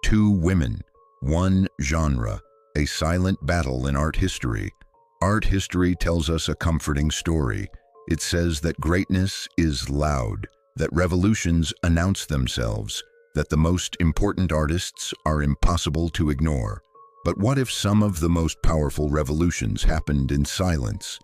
Two women, one genre, a silent battle in art history. Art history tells us a comforting story. It says that greatness is loud, that revolutions announce themselves, that the most important artists are impossible to ignore. But what if some of the most powerful revolutions happened in silence?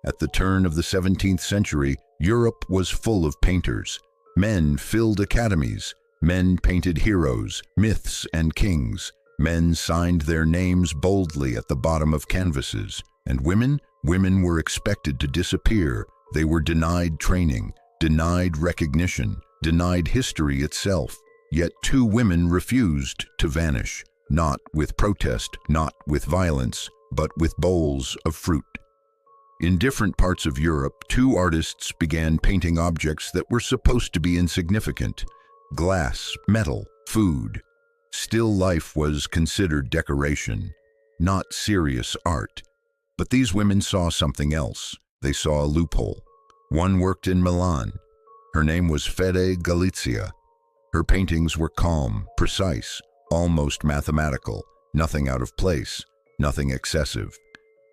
At the turn of the 17th century, Europe was full of painters. Men filled academies. Men painted heroes, myths, and kings. Men signed their names boldly at the bottom of canvases. And women were expected to disappear. They were denied training, denied recognition, denied history itself. Yet two women refused to vanish, not with protest, not with violence, but with bowls of fruit. In different parts of Europe, two artists began painting objects that were supposed to be insignificant: glass, metal, food. Still life was considered decoration, not serious art. But these women saw something else. They saw a loophole. One worked in Milan. Her name was Fede Galizia. Her paintings were calm, precise, almost mathematical, nothing out of place, nothing excessive.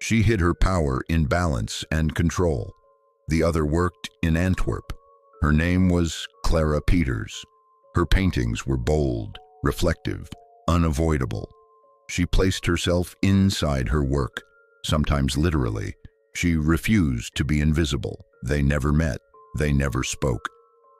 She hid her power in balance and control. The other worked in Antwerp. Her name was Clara Peeters. Her paintings were bold, reflective, unavoidable. She placed herself inside her work, sometimes literally. She refused to be invisible. They never met. They never spoke.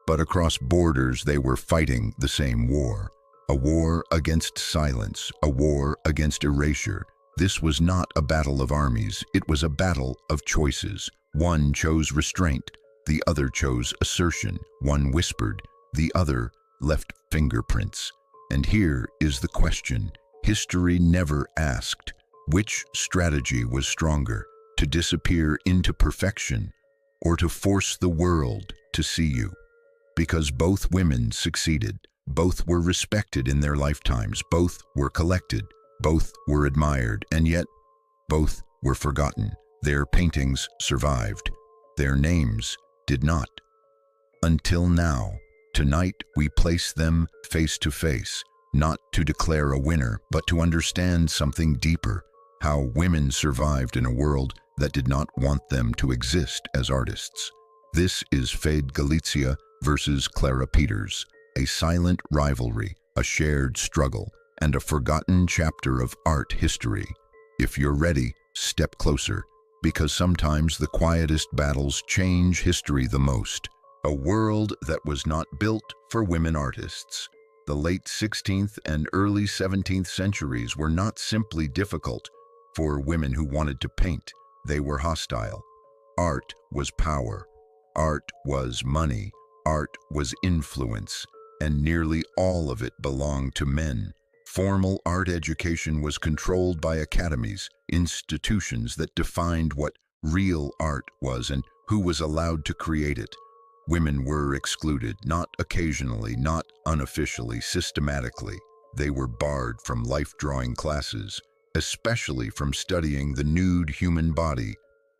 But across borders, they were fighting the same war. A war against silence, a war against erasure. This was not a battle of armies. It was a battle of choices. One chose restraint. The other chose assertion. One whispered. The other left fingerprints. And here is the question. History never asked, which strategy was stronger, to disappear into perfection or to force the world to see you? Because both women succeeded. Both were respected in their lifetimes. Both were collected. Both were admired. And yet, both were forgotten. Their paintings survived. Their names did not. Until now. Tonight, we place them face to face, not to declare a winner, but to understand something deeper: how women survived in a world that did not want them to exist as artists. This is Fede Galizia versus Clara Peeters, a silent rivalry, a shared struggle, and a forgotten chapter of art history. If you're ready, step closer, because sometimes the quietest battles change history the most. A world that was not built for women artists. The late 16th and early 17th centuries were not simply difficult for women who wanted to paint. They were hostile. Art was power. Art was money. Art was influence. And nearly all of it belonged to men. Formal art education was controlled by academies, institutions that defined what real art was and who was allowed to create it. Women were excluded, not occasionally, not unofficially, systematically. They were barred from life-drawing classes, especially from studying the nude human body,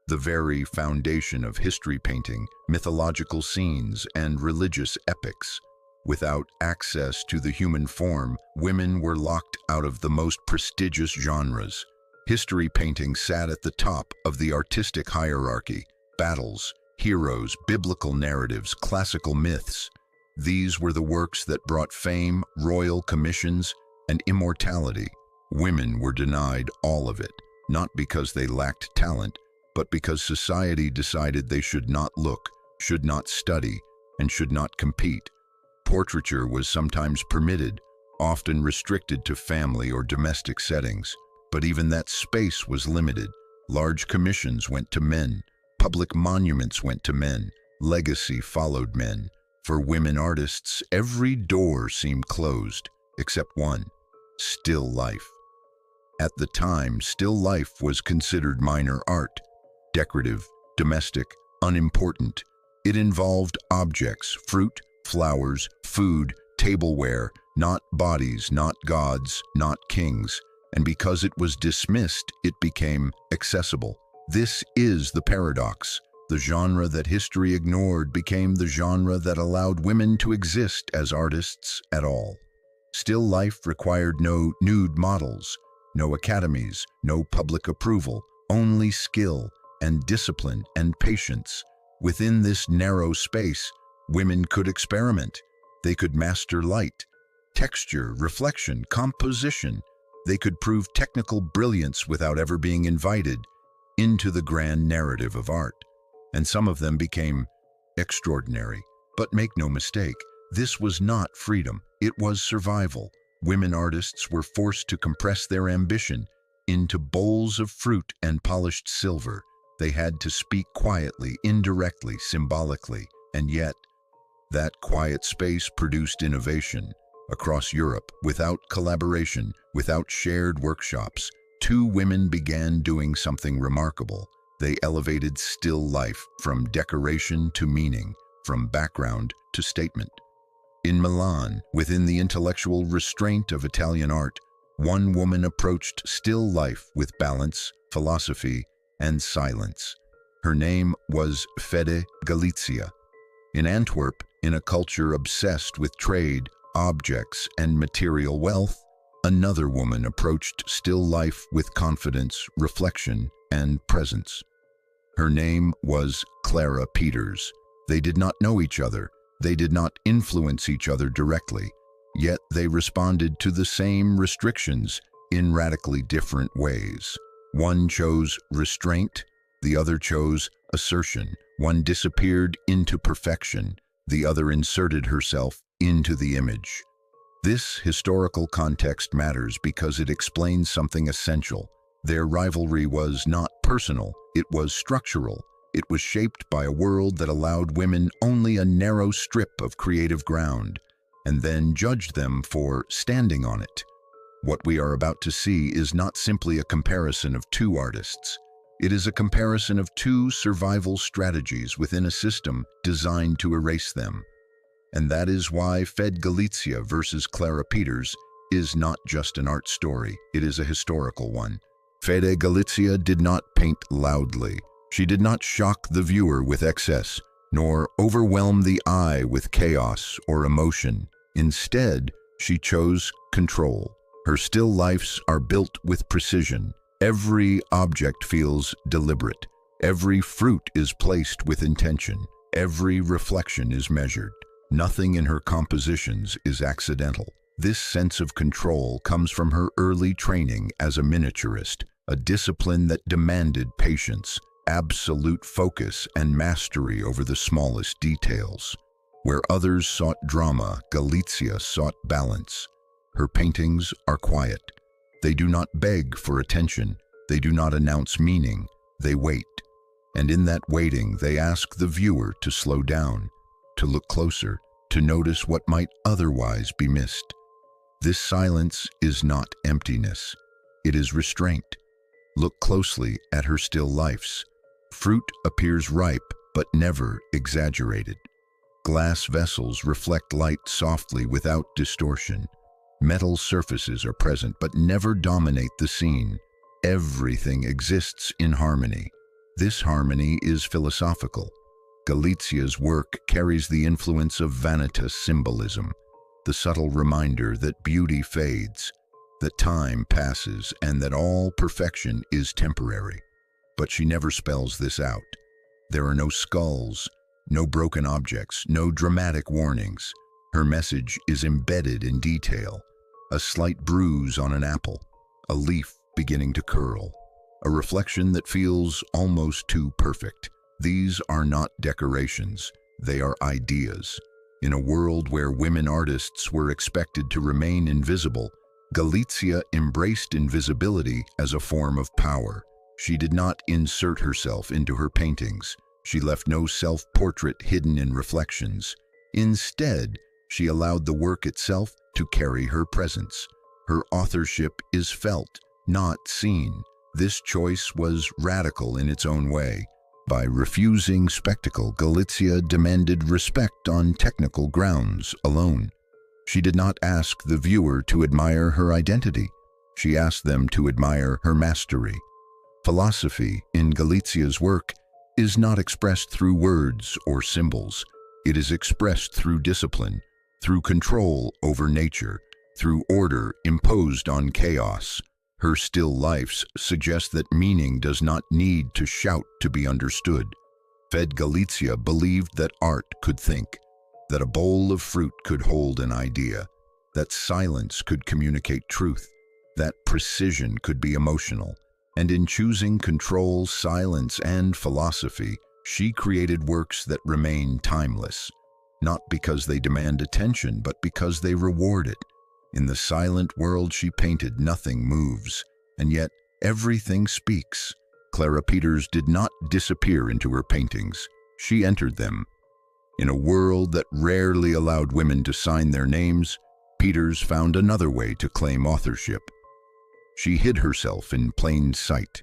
the very foundation of history painting, mythological scenes, and religious epics. Without access to the human form, women were locked out of the most prestigious genres. History painting sat at the top of the artistic hierarchy. Battles, heroes, biblical narratives, classical myths. These were the works that brought fame, royal commissions, and immortality. Women were denied all of it, not because they lacked talent, but because society decided they should not look, should not study, and should not compete. Portraiture was sometimes permitted, often restricted to family or domestic settings, but even that space was limited. Large commissions went to men. Public monuments went to men. Legacy followed men. For women artists, every door seemed closed, except one: still life. At the time, still life was considered minor art, decorative, domestic, unimportant. It involved objects, fruit, flowers, food, tableware, not bodies, not gods, not kings. And because it was dismissed, it became accessible. This is the paradox. The genre that history ignored became the genre that allowed women to exist as artists at all. Still life required no nude models, no academies, no public approval, only skill and discipline and patience. Within this narrow space, women could experiment. They could master light, texture, reflection, composition. They could prove technical brilliance without ever being invited into the grand narrative of art. And some of them became extraordinary. But make no mistake, this was not freedom, it was survival. Women artists were forced to compress their ambition into bowls of fruit and polished silver. They had to speak quietly, indirectly, symbolically, and yet that quiet space produced innovation. Across Europe, without collaboration, without shared workshops, two women began doing something remarkable. They elevated still life from decoration to meaning, from background to statement. In Milan, within the intellectual restraint of Italian art, one woman approached still life with balance, philosophy, and silence. Her name was Fede Galizia. In Antwerp, in a culture obsessed with trade, objects, and material wealth, another woman approached still life with confidence, reflection, and presence. Her name was Clara Peeters. They did not know each other. They did not influence each other directly, yet they responded to the same restrictions in radically different ways. One chose restraint, the other chose assertion. One disappeared into perfection, the other inserted herself into the image. This historical context matters because it explains something essential. Their rivalry was not personal, it was structural. It was shaped by a world that allowed women only a narrow strip of creative ground, and then judged them for standing on it. What we are about to see is not simply a comparison of two artists. It is a comparison of two survival strategies within a system designed to erase them. And that is why Fede Galizia versus Clara Peeters is not just an art story, it is a historical one. Fede Galizia did not paint loudly. She did not shock the viewer with excess, nor overwhelm the eye with chaos or emotion. Instead, she chose control. Her still lifes are built with precision. Every object feels deliberate. Every fruit is placed with intention. Every reflection is measured. Nothing in her compositions is accidental. This sense of control comes from her early training as a miniaturist, a discipline that demanded patience, absolute focus, and mastery over the smallest details. Where others sought drama, Galizia sought balance. Her paintings are quiet. They do not beg for attention. They do not announce meaning. They wait. And in that waiting, they ask the viewer to slow down, to look closer, to notice what might otherwise be missed. This silence is not emptiness. It is restraint. Look closely at her still lifes. Fruit appears ripe, but never exaggerated. Glass vessels reflect light softly without distortion. Metal surfaces are present, but never dominate the scene. Everything exists in harmony. This harmony is philosophical. Galizia's work carries the influence of vanitas symbolism, the subtle reminder that beauty fades, that time passes, and that all perfection is temporary. But she never spells this out. There are no skulls, no broken objects, no dramatic warnings. Her message is embedded in detail. A slight bruise on an apple, a leaf beginning to curl, a reflection that feels almost too perfect. These are not decorations, they are ideas. In a world where women artists were expected to remain invisible, Galizia embraced invisibility as a form of power. She did not insert herself into her paintings. She left no self-portrait hidden in reflections. Instead, she allowed the work itself to carry her presence. Her authorship is felt, not seen. This choice was radical in its own way. By refusing spectacle, Galizia demanded respect on technical grounds alone. She did not ask the viewer to admire her identity. She asked them to admire her mastery. Philosophy in Galizia's work is not expressed through words or symbols. It is expressed through discipline, through control over nature, through order imposed on chaos. Her still lifes suggest that meaning does not need to shout to be understood. Fede Galizia believed that art could think, that a bowl of fruit could hold an idea, that silence could communicate truth, that precision could be emotional. And in choosing control, silence, and philosophy, she created works that remain timeless, not because they demand attention, but because they reward it. In the silent world she painted, nothing moves, and yet everything speaks. Clara Peeters did not disappear into her paintings. She entered them. In a world that rarely allowed women to sign their names, Peeters found another way to claim authorship. She hid herself in plain sight.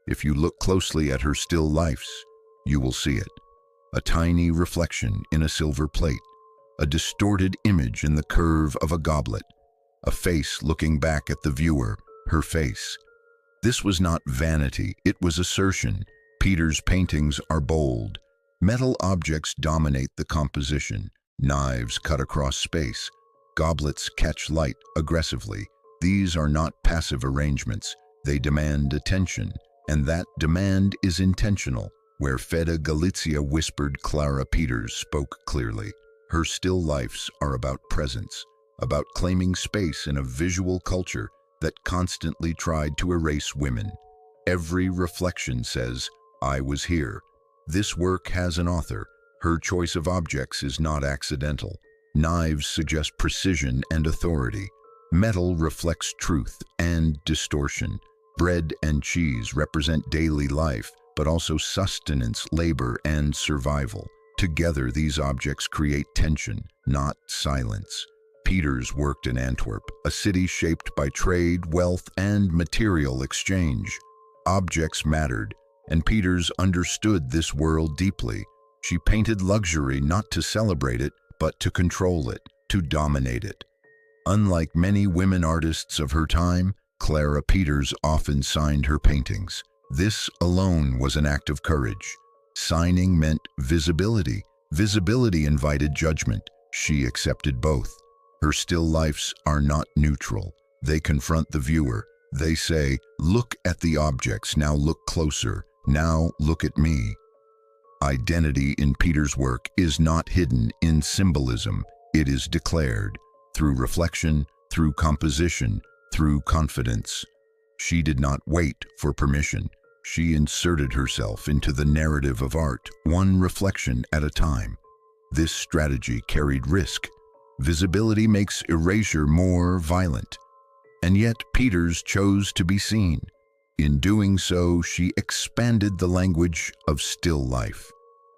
If you look closely at her still lifes, you will see it. A tiny reflection in a silver plate, a distorted image in the curve of a goblet, a face looking back at the viewer, her face. This was not vanity, it was assertion. Peeters' paintings are bold. Metal objects dominate the composition. Knives cut across space. Goblets catch light aggressively. These are not passive arrangements. They demand attention, and that demand is intentional. Where Fede Galizia whispered, Clara Peeters spoke clearly. Her still lifes are about presence, about claiming space in a visual culture that constantly tried to erase women. Every reflection says, I was here. This work has an author. Her choice of objects is not accidental. Knives suggest precision and authority. Metal reflects truth and distortion. Bread and cheese represent daily life, but also sustenance, labor, and survival. Together, these objects create tension, not silence. Peeters worked in Antwerp, a city shaped by trade, wealth, and material exchange. Objects mattered, and Peeters understood this world deeply. She painted luxury not to celebrate it, but to control it, to dominate it. Unlike many women artists of her time, Clara Peeters often signed her paintings. This alone was an act of courage. Signing meant visibility. Visibility invited judgment. She accepted both. Her still lifes are not neutral. They confront the viewer. They say, look at the objects, now look closer, now look at me. Identity in Peeters' work is not hidden in symbolism. It is declared through reflection, through composition, through confidence. She did not wait for permission. She inserted herself into the narrative of art, one reflection at a time. This strategy carried risk. Visibility makes erasure more violent. And yet Peeters chose to be seen. In doing so, she expanded the language of still life.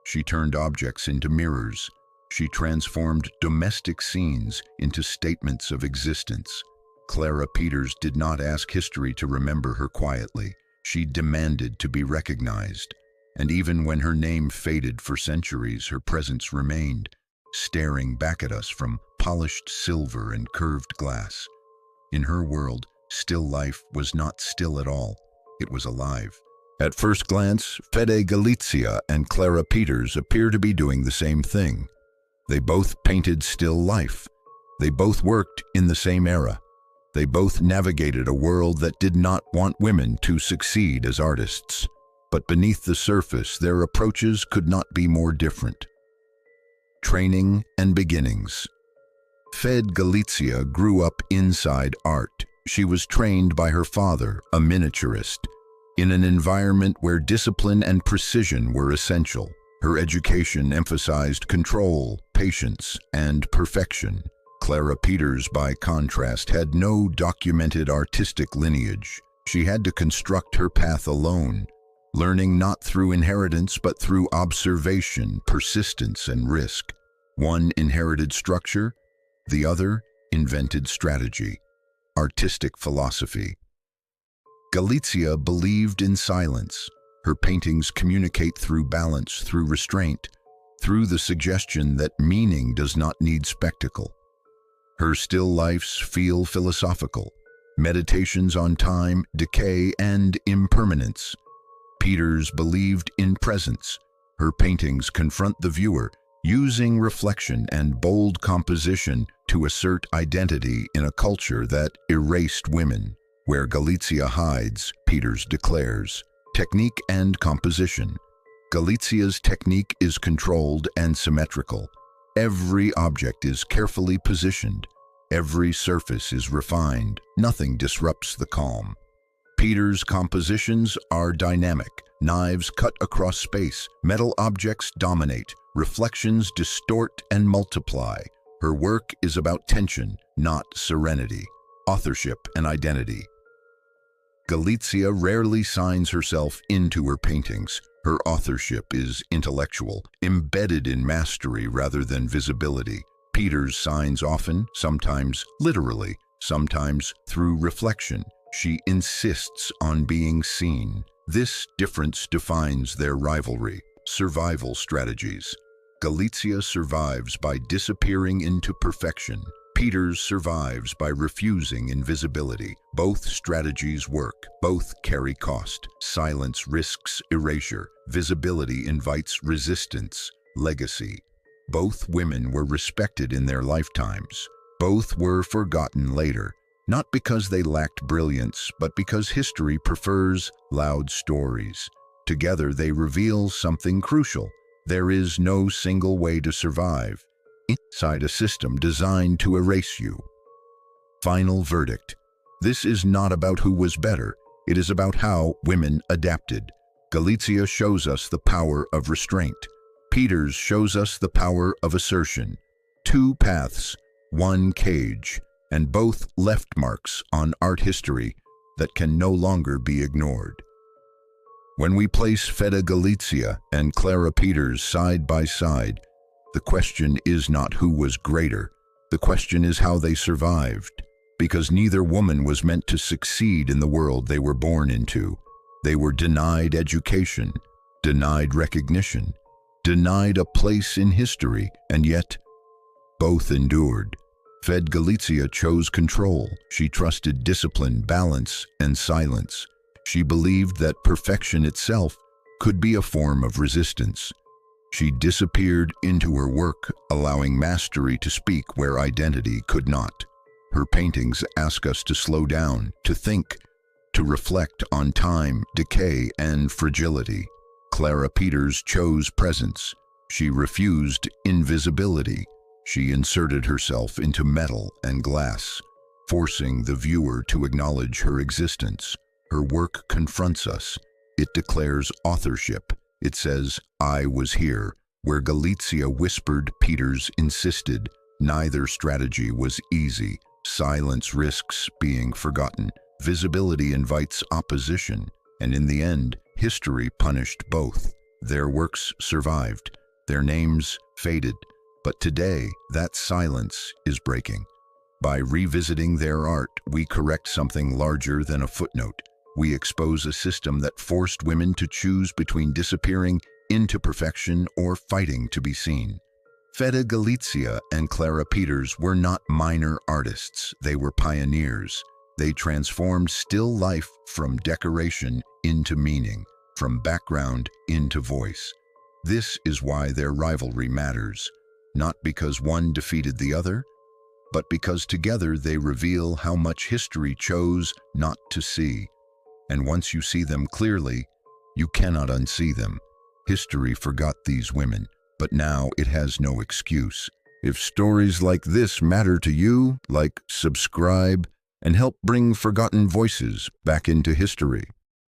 She turned objects into mirrors. She transformed domestic scenes into statements of existence. Clara Peeters did not ask history to remember her quietly. She demanded to be recognized. And even when her name faded for centuries, her presence remained, staring back at us from polished silver and curved glass. In her world, still life was not still at all. It was alive. At first glance, Fede Galizia and Clara Peeters appear to be doing the same thing. They both painted still life. They both worked in the same era. They both navigated a world that did not want women to succeed as artists. But beneath the surface, their approaches could not be more different. Training and beginnings. Fede Galizia grew up inside art. She was trained by her father, a miniaturist, in an environment where discipline and precision were essential. Her education emphasized control, patience, and perfection. Clara Peeters, by contrast, had no documented artistic lineage. She had to construct her path alone, learning not through inheritance but through observation, persistence, and risk. One inherited structure, the other invented strategy, artistic philosophy. Galizia believed in silence. Her paintings communicate through balance, through restraint, through the suggestion that meaning does not need spectacle. Her still lifes feel philosophical, meditations on time, decay, and impermanence. Peeters believed in presence. Her paintings confront the viewer. using reflection and bold composition to assert identity in a culture that erased women. Where Galizia hides, Peeters declares. Technique and composition. Galizia's technique is controlled and symmetrical. Every object is carefully positioned. Every surface is refined. Nothing disrupts the calm. Peeters' compositions are dynamic. Knives cut across space. Metal objects dominate. Reflections distort and multiply. Her work is about tension, not serenity. Authorship and identity. Galizia rarely signs herself into her paintings. Her authorship is intellectual, embedded in mastery rather than visibility. Peeters signs often, sometimes literally, sometimes through reflection. She insists on being seen. This difference defines their rivalry. Survival strategies. Galizia survives by disappearing into perfection. Peeters survives by refusing invisibility. Both strategies work. Both carry cost. Silence risks erasure. Visibility invites resistance. Legacy. Both women were respected in their lifetimes. Both were forgotten later, not because they lacked brilliance, but because history prefers loud stories. Together they reveal something crucial. There is no single way to survive inside a system designed to erase you. Final verdict. This is not about who was better. It is about how women adapted. Galizia shows us the power of restraint. Peeters shows us the power of assertion. Two paths, one cage, and both left marks on art history that can no longer be ignored. When we place Fede Galizia and Clara Peeters side by side, the question is not who was greater. The question is how they survived, because neither woman was meant to succeed in the world they were born into. They were denied education, denied recognition, denied a place in history, and yet both endured. Fede Galizia chose control. She trusted discipline, balance, and silence. She believed that perfection itself could be a form of resistance. She disappeared into her work, allowing mastery to speak where identity could not. Her paintings ask us to slow down, to think, to reflect on time, decay, and fragility. Clara Peeters chose presence. She refused invisibility. She inserted herself into metal and glass, forcing the viewer to acknowledge her existence. Her work confronts us. It declares authorship. It says, "I was here." Where Galizia whispered, Peeters insisted. Neither strategy was easy. Silence risks being forgotten. Visibility invites opposition. And in the end, history punished both. Their works survived. Their names faded. But today, that silence is breaking. By revisiting their art, we correct something larger than a footnote. We expose a system that forced women to choose between disappearing into perfection or fighting to be seen. Fede Galizia and Clara Peeters were not minor artists. They were pioneers. They transformed still life from decoration into meaning, from background into voice. This is why their rivalry matters. Not because one defeated the other, but because together they reveal how much history chose not to see. And once you see them clearly, you cannot unsee them. History forgot these women, but now it has no excuse. If stories like this matter to you, like, subscribe, and help bring forgotten voices back into history.